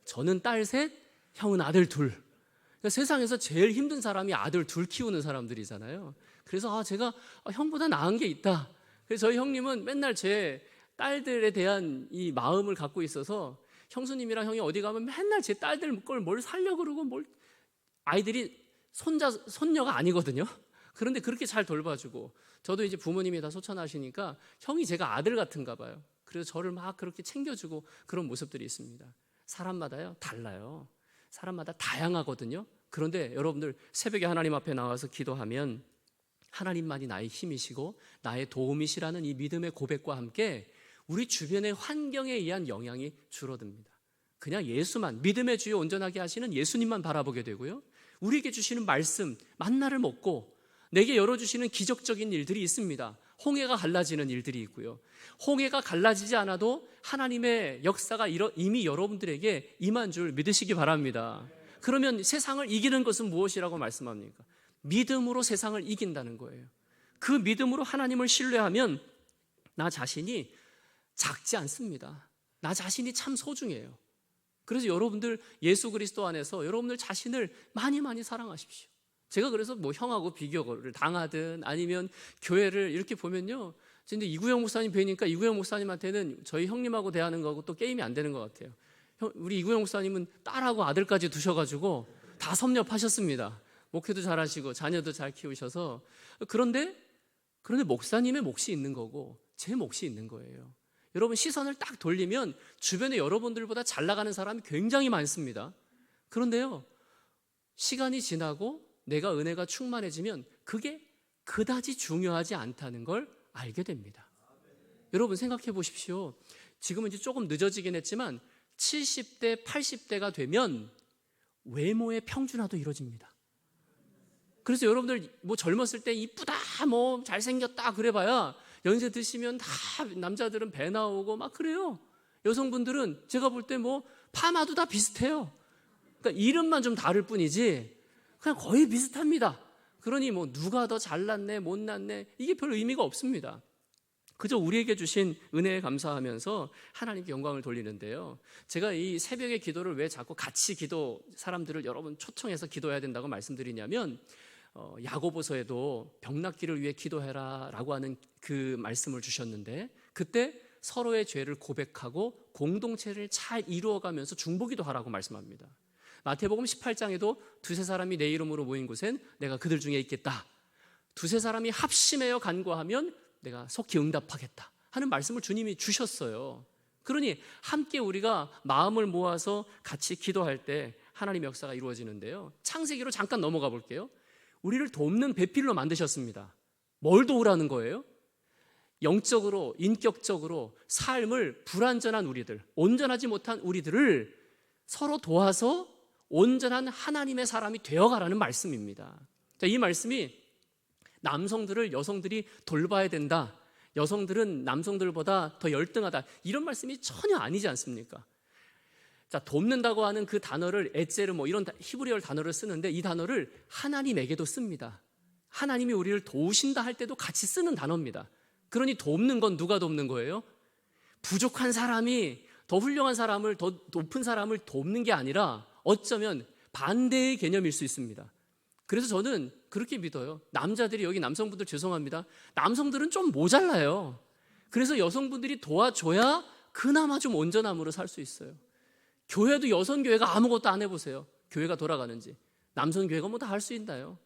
저는 딸 셋, 형은 아들 둘. 그러니까 세상에서 제일 힘든 사람이 아들 둘 키우는 사람들이잖아요. 그래서 제가 형보다 나은 게 있다. 그래서 저희 형님은 맨날 제 딸들에 대한 이 마음을 갖고 있어서, 형수님이랑 형이 어디 가면 맨날 제 딸들 걸 뭘 살려고 그러고, 아이들이 손녀가 아니거든요. 그런데 그렇게 잘 돌봐주고, 저도 이제 부모님이 다 소천하시니까 형이 제가 아들 같은가 봐요. 그래서 저를 막 그렇게 챙겨주고 그런 모습들이 있습니다. 사람마다요 달라요. 사람마다 다양하거든요. 그런데 여러분들 새벽에 하나님 앞에 나와서 기도하면 하나님만이 나의 힘이시고 나의 도움이시라는 이 믿음의 고백과 함께 우리 주변의 환경에 의한 영향이 줄어듭니다. 그냥 예수만, 믿음의 주요 온전하게 하시는 예수님만 바라보게 되고요. 우리에게 주시는 말씀, 만나를 먹고 내게 열어주시는 기적적인 일들이 있습니다. 홍해가 갈라지는 일들이 있고요. 홍해가 갈라지지 않아도 하나님의 역사가 이미 여러분들에게 임한 줄 믿으시기 바랍니다. 그러면 세상을 이기는 것은 무엇이라고 말씀합니까? 믿음으로 세상을 이긴다는 거예요. 그 믿음으로 하나님을 신뢰하면 나 자신이 작지 않습니다. 나 자신이 참 소중해요. 그래서 여러분들 예수 그리스도 안에서 여러분들 자신을 많이 많이 사랑하십시오. 제가 그래서 뭐 형하고 비교를 당하든 아니면 교회를 이렇게 보면요. 근데 이구영 목사님 뵈니까 이구영 목사님한테는 저희 형님하고 대하는 거하고 또 게임이 안 되는 것 같아요. 우리 이구영 목사님은 딸하고 아들까지 두셔가지고 다 섭렵하셨습니다. 목회도 잘하시고 자녀도 잘 키우셔서. 그런데 목사님의 몫이 있는 거고 제 몫이 있는 거예요. 여러분 시선을 딱 돌리면 주변에 여러분들보다 잘 나가는 사람이 굉장히 많습니다. 그런데요, 시간이 지나고 내가 은혜가 충만해지면 그게 그다지 중요하지 않다는 걸 알게 됩니다. 여러분 생각해 보십시오. 지금은 이제 조금 늦어지긴 했지만 70대, 80대가 되면 외모의 평준화도 이루어집니다. 그래서 여러분들 뭐 젊었을 때 이쁘다, 뭐 잘생겼다 그래봐야 연세 드시면 다 남자들은 배 나오고 막 그래요. 여성분들은 제가 볼 때 뭐 파마도 다 비슷해요. 그러니까 이름만 좀 다를 뿐이지 그냥 거의 비슷합니다. 그러니 뭐 누가 더 잘났네 못났네 이게 별 의미가 없습니다. 그저 우리에게 주신 은혜에 감사하면서 하나님께 영광을 돌리는데요. 제가 이 새벽의 기도를 왜 자꾸 같이 사람들을 여러분 초청해서 기도해야 된다고 말씀드리냐면 야고보서에도 병낫기를 위해 기도해라 라고 하는 그 말씀을 주셨는데 그때 서로의 죄를 고백하고 공동체를 잘 이루어가면서 중보기도 하라고 말씀합니다. 마태복음 18장에도 두세 사람이 내 이름으로 모인 곳엔 내가 그들 중에 있겠다. 두세 사람이 합심하여 간구하면 내가 속히 응답하겠다 하는 말씀을 주님이 주셨어요. 그러니 함께 우리가 마음을 모아서 같이 기도할 때 하나님의 역사가 이루어지는데요. 창세기로 잠깐 넘어가 볼게요. 우리를 돕는 배필로 만드셨습니다. 뭘 도우라는 거예요? 영적으로, 인격적으로 삶을 불완전한 우리들, 온전하지 못한 우리들을 서로 도와서 온전한 하나님의 사람이 되어가라는 말씀입니다. 자, 이 말씀이 남성들을 여성들이 돌봐야 된다, 여성들은 남성들보다 더 열등하다 이런 말씀이 전혀 아니지 않습니까? 자, 돕는다고 하는 그 단어를 에제르 뭐 이런 히브리어 단어를 쓰는데 이 단어를 하나님에게도 씁니다. 하나님이 우리를 도우신다 할 때도 같이 쓰는 단어입니다. 그러니 돕는 건 누가 돕는 거예요? 부족한 사람이 더 훌륭한 사람을, 더 높은 사람을 돕는 게 아니라 어쩌면 반대의 개념일 수 있습니다. 그래서 저는 그렇게 믿어요. 남자들이, 여기 남성분들 죄송합니다, 남성들은 좀 모자라요. 그래서 여성분들이 도와줘야 그나마 좀 온전함으로 살 수 있어요. 교회도 여성교회가 아무것도 안 해보세요. 교회가 돌아가는지. 남성교회가 뭐 다 할 수 있나요?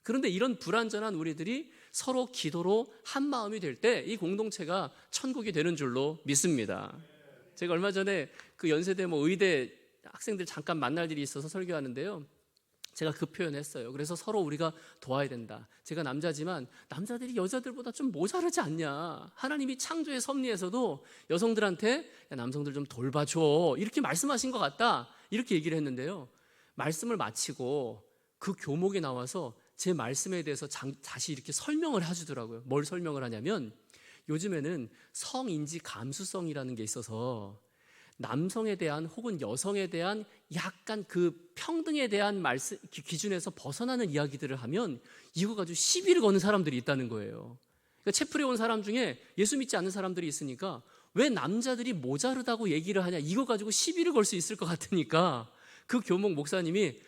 그런데 이런 불완전한 우리들이 서로 기도로 한 마음이 될 때 이 공동체가 천국이 되는 줄로 믿습니다. 제가 얼마 전에 그 연세대 뭐 의대 학생들 잠깐 만날 일이 있어서 설교하는데요. 제가 그 표현했어요. 그래서 서로 우리가 도와야 된다. 제가 남자지만 남자들이 여자들보다 좀 모자르지 않냐. 하나님이 창조의 섭리에서도 여성들한테 야, 남성들 좀 돌봐줘 이렇게 말씀하신 것 같다. 이렇게 얘기를 했는데요. 말씀을 마치고 그 교목에 나와서 제 말씀에 대해서 다시 이렇게 설명을 해주더라고요. 뭘 설명을 하냐면 요즘에는 성인지 감수성이라는 게 있어서 남성에 대한 혹은 여성에 대한 약간 그 평등에 대한 말씀 기준에서 벗어나는 이야기들을 하면 이거 가지고 시비를 거는 사람들이 있다는 거예요. 그러니까 채플에 온 사람 중에 예수 믿지 않는 사람들이 있으니까 왜 남자들이 모자르다고 얘기를 하냐 이거 가지고 시비를 걸 수 있을 것 같으니까 그 교목 목사님이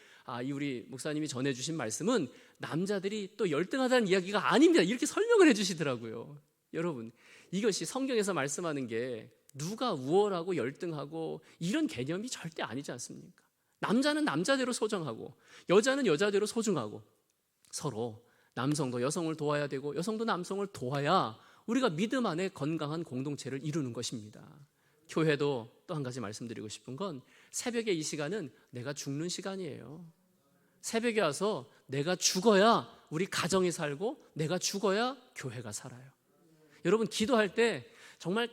이 우리 목사님이 전해주신 말씀은 남자들이 또 열등하다는 이야기가 아닙니다 이렇게 설명을 해주시더라고요. 여러분 이것이 성경에서 말씀하는 게 누가 우월하고 열등하고 이런 개념이 절대 아니지 않습니까? 남자는 남자대로 소중하고 여자는 여자대로 소중하고 서로 남성도 여성을 도와야 되고 여성도 남성을 도와야 우리가 믿음 안에 건강한 공동체를 이루는 것입니다. 교회도 또 한 가지 말씀드리고 싶은 건 새벽에 이 시간은 내가 죽는 시간이에요. 새벽에 와서 내가 죽어야 우리 가정이 살고 내가 죽어야 교회가 살아요. 여러분 기도할 때 정말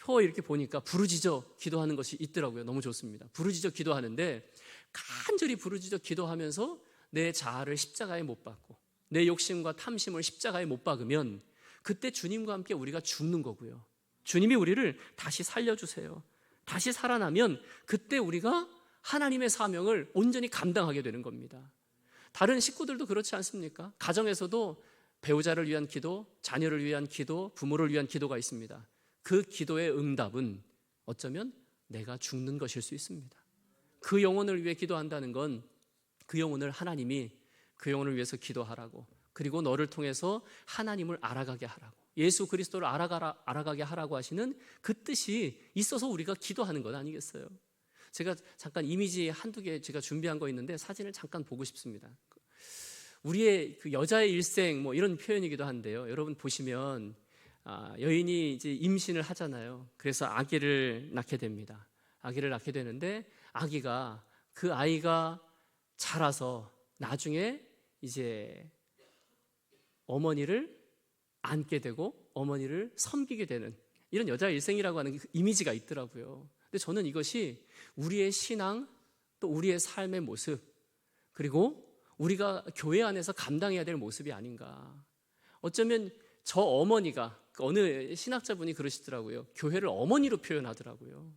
표 이렇게 보니까 부르짖어 기도하는 것이 있더라고요. 너무 좋습니다. 부르짖어 기도하는데 간절히 부르짖어 기도하면서 내 자아를 십자가에 못 박고 내 욕심과 탐심을 십자가에 못 박으면 그때 주님과 함께 우리가 죽는 거고요. 주님이 우리를 다시 살려주세요. 다시 살아나면 그때 우리가 하나님의 사명을 온전히 감당하게 되는 겁니다. 다른 식구들도 그렇지 않습니까? 가정에서도 배우자를 위한 기도, 자녀를 위한 기도, 부모를 위한 기도가 있습니다. 그 기도의 응답은 어쩌면 내가 죽는 것일 수 있습니다. 그 영혼을 위해 기도한다는 건 그 영혼을 하나님이 그 영혼을 위해서 기도하라고, 그리고 너를 통해서 하나님을 알아가게 하라고, 예수 그리스도를 알아가게 하라고 하시는 그 뜻이 있어서 우리가 기도하는 것 아니겠어요? 제가 잠깐 이미지 한두 개 제가 준비한 거 있는데 사진을 잠깐 보고 싶습니다. 우리의 그 여자의 일생 뭐 이런 표현이기도 한데요. 여러분 보시면 여인이 이제 임신을 하잖아요. 그래서 아기를 낳게 됩니다. 아기를 낳게 되는데 그 아이가 자라서 나중에 이제 어머니를 안게 되고 어머니를 섬기게 되는 이런 여자의 일생이라고 하는 그 이미지가 있더라고요. 근데 저는 이것이 우리의 신앙 또 우리의 삶의 모습, 그리고 우리가 교회 안에서 감당해야 될 모습이 아닌가. 어쩌면 저 어머니가, 어느 신학자분이 그러시더라고요. 교회를 어머니로 표현하더라고요.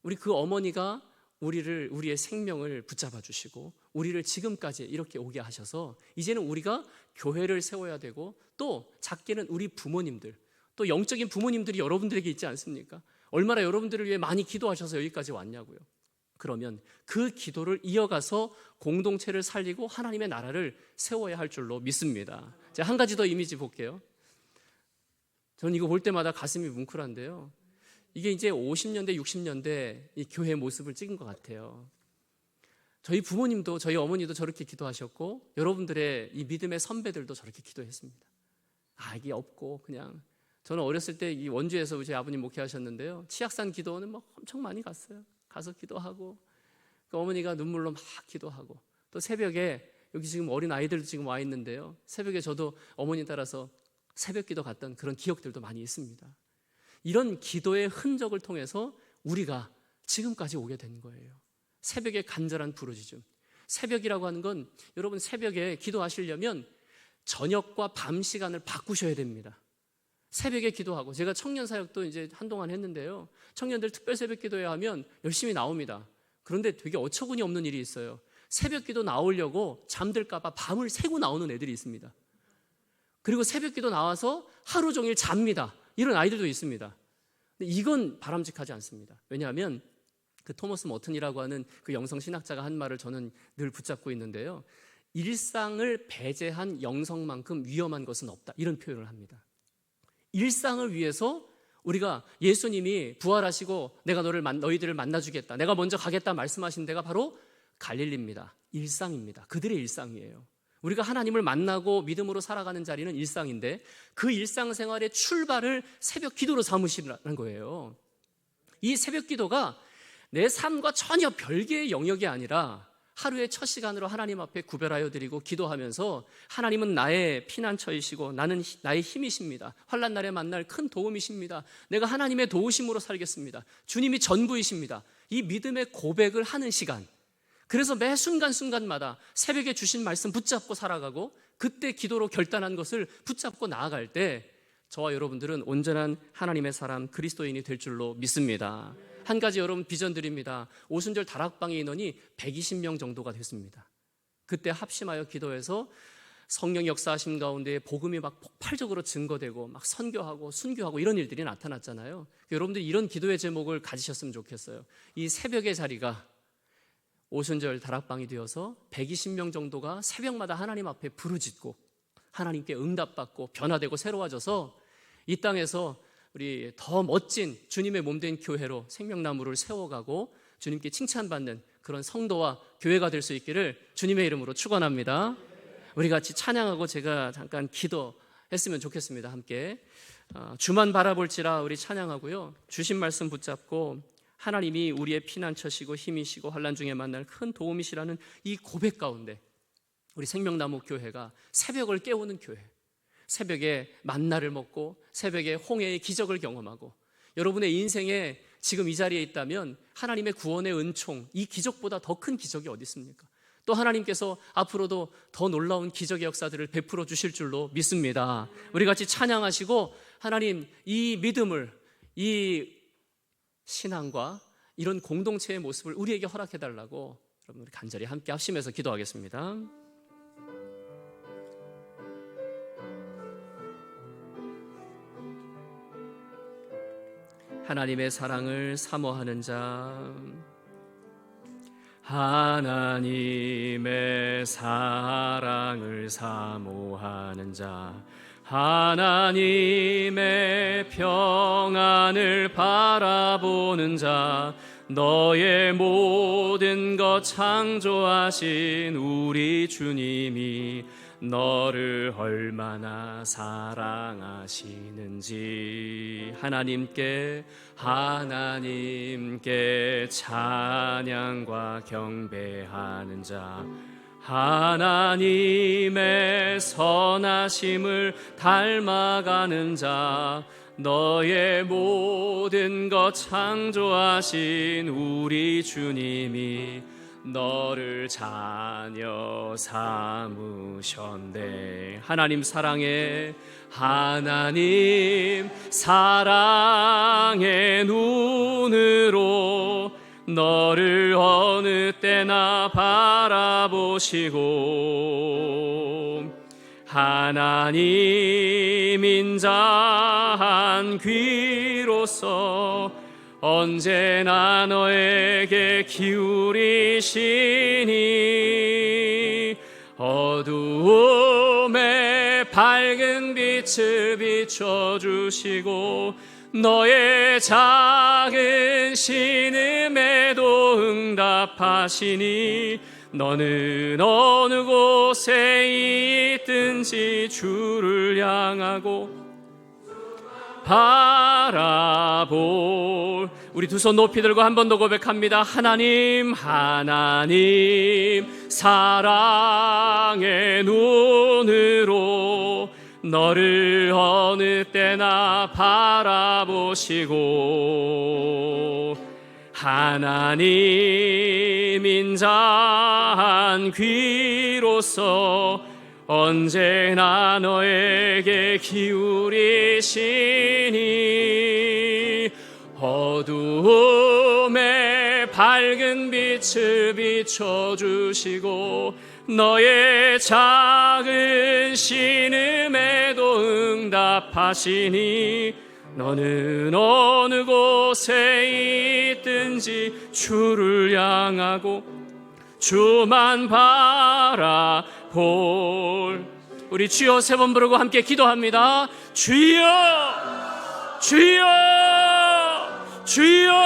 우리 그 어머니가 우리의 생명을 붙잡아 주시고 우리를 지금까지 이렇게 오게 하셔서 이제는 우리가 교회를 세워야 되고, 또 작게는 우리 부모님들, 또 영적인 부모님들이 여러분들에게 있지 않습니까? 얼마나 여러분들을 위해 많이 기도하셔서 여기까지 왔냐고요. 그러면 그 기도를 이어가서 공동체를 살리고 하나님의 나라를 세워야 할 줄로 믿습니다. 제가 한 가지 더 이미지 볼게요. 저는 이거 볼 때마다 가슴이 뭉클한데요. 이게 이제 50년대, 60년대 이 교회 모습을 찍은 것 같아요. 저희 부모님도, 저희 어머니도 저렇게 기도하셨고, 여러분들의 이 믿음의 선배들도 저렇게 기도했습니다. 이게 없고, 그냥 저는 어렸을 때 이 원주에서 저희 아버님 목회하셨는데요. 치악산 기도원은 막 엄청 많이 갔어요. 가서 기도하고, 그 어머니가 눈물로 막 기도하고, 또 새벽에 여기 지금 어린 아이들도 지금 와 있는데요. 새벽에 저도 어머니 따라서 새벽 기도 갔던 그런 기억들도 많이 있습니다. 이런 기도의 흔적을 통해서 우리가 지금까지 오게 된 거예요. 새벽에 간절한 부르짖음. 새벽이라고 하는 건 여러분 새벽에 기도하시려면 저녁과 밤 시간을 바꾸셔야 됩니다. 새벽에 기도하고, 제가 청년 사역도 이제 한동안 했는데요. 청년들 특별 새벽 기도회 하면 열심히 나옵니다. 그런데 되게 어처구니 없는 일이 있어요. 새벽 기도 나오려고 잠들까봐 밤을 새고 나오는 애들이 있습니다. 그리고 새벽 기도 나와서 하루 종일 잡니다. 이런 아이들도 있습니다. 근데 이건 바람직하지 않습니다. 왜냐하면 그 토머스 머튼이라고 하는 그 영성 신학자가 한 말을 저는 늘 붙잡고 있는데요. 일상을 배제한 영성만큼 위험한 것은 없다. 이런 표현을 합니다. 일상을 위해서 우리가 예수님이 부활하시고 내가 너희들을 만나주겠다, 내가 먼저 가겠다 말씀하신 데가 바로 갈릴리입니다. 일상입니다. 그들의 일상이에요. 우리가 하나님을 만나고 믿음으로 살아가는 자리는 일상인데 그 일상생활의 출발을 새벽 기도로 삼으시라는 거예요. 이 새벽 기도가 내 삶과 전혀 별개의 영역이 아니라 하루의 첫 시간으로 하나님 앞에 구별하여 드리고 기도하면서, 하나님은 나의 피난처이시고 나는 나의 힘이십니다. 환난 날에 만날 큰 도움이십니다. 내가 하나님의 도우심으로 살겠습니다. 주님이 전부이십니다. 이 믿음의 고백을 하는 시간, 그래서 매 순간순간마다 새벽에 주신 말씀 붙잡고 살아가고, 그때 기도로 결단한 것을 붙잡고 나아갈 때 저와 여러분들은 온전한 하나님의 사람, 그리스도인이 될 줄로 믿습니다. 한 가지 여러분 비전 드립니다. 오순절 다락방의 인원이 120명 정도가 됐습니다. 그때 합심하여 기도해서 성령 역사하심 가운데 복음이 막 폭발적으로 증거되고 막 선교하고 순교하고 이런 일들이 나타났잖아요. 여러분들 이런 기도의 제목을 가지셨으면 좋겠어요. 이 새벽의 자리가 오순절 다락방이 되어서 120명 정도가 새벽마다 하나님 앞에 부르짖고 하나님께 응답받고 변화되고 새로워져서 이 땅에서 우리 더 멋진 주님의 몸된 교회로 생명나무를 세워가고 주님께 칭찬받는 그런 성도와 교회가 될 수 있기를 주님의 이름으로 축원합니다. 우리 같이 찬양하고 제가 잠깐 기도했으면 좋겠습니다. 함께 주만 바라볼지라 우리 찬양하고요. 주신 말씀 붙잡고 하나님이 우리의 피난처시고 힘이시고 환난 중에 만날 큰 도움이시라는 이 고백 가운데 우리 생명나무 교회가 새벽을 깨우는 교회, 새벽에 만나를 먹고 새벽에 홍해의 기적을 경험하고, 여러분의 인생에 지금 이 자리에 있다면 하나님의 구원의 은총, 이 기적보다 더 큰 기적이 어디 있습니까? 또 하나님께서 앞으로도 더 놀라운 기적의 역사들을 베풀어 주실 줄로 믿습니다. 우리 같이 찬양하시고 하나님, 이 믿음을, 이 신앙과 이런 공동체의 모습을 우리에게 허락해달라고 여러분 우리 간절히 함께 합심해서 기도하겠습니다. 하나님의 사랑을 사모하는 자, 하나님의 사랑을 사모하는 자, 하나님의 평안을 바라보는 자, 너의 모든 것 창조하신 우리 주님이 너를 얼마나 사랑하시는지 하나님께 찬양과 경배하는 자, 하나님의 선하심을 닮아가는 자, 너의 모든 것 창조하신 우리 주님이 너를 자녀 삼으셨네. 하나님 사랑의 눈으로 너를 어느 때나 바라보시고, 하나님 인자한 귀로서 언제나 너에게 기울이시니, 어두움에 밝은 빛을 비춰주시고 너의 작은 신음에도 응답하시니, 너는 어느 곳에 있든지 주를 향하고 바라볼, 우리 두 손 높이 들고 한 번 더 고백합니다. 하나님 사랑의 눈으로 너를 어느 때나 바라보시고, 하나님 인자한 귀로서 언제나 너에게 기울이시니, 어두움에 밝은 빛을 비춰주시고 너의 작은 신음에도 응답하시니, 너는 어느 곳에 있든지 주를 향하고 주만 바라볼. 우리 주여 세 번 부르고 함께 기도합니다. 주여 주여 주여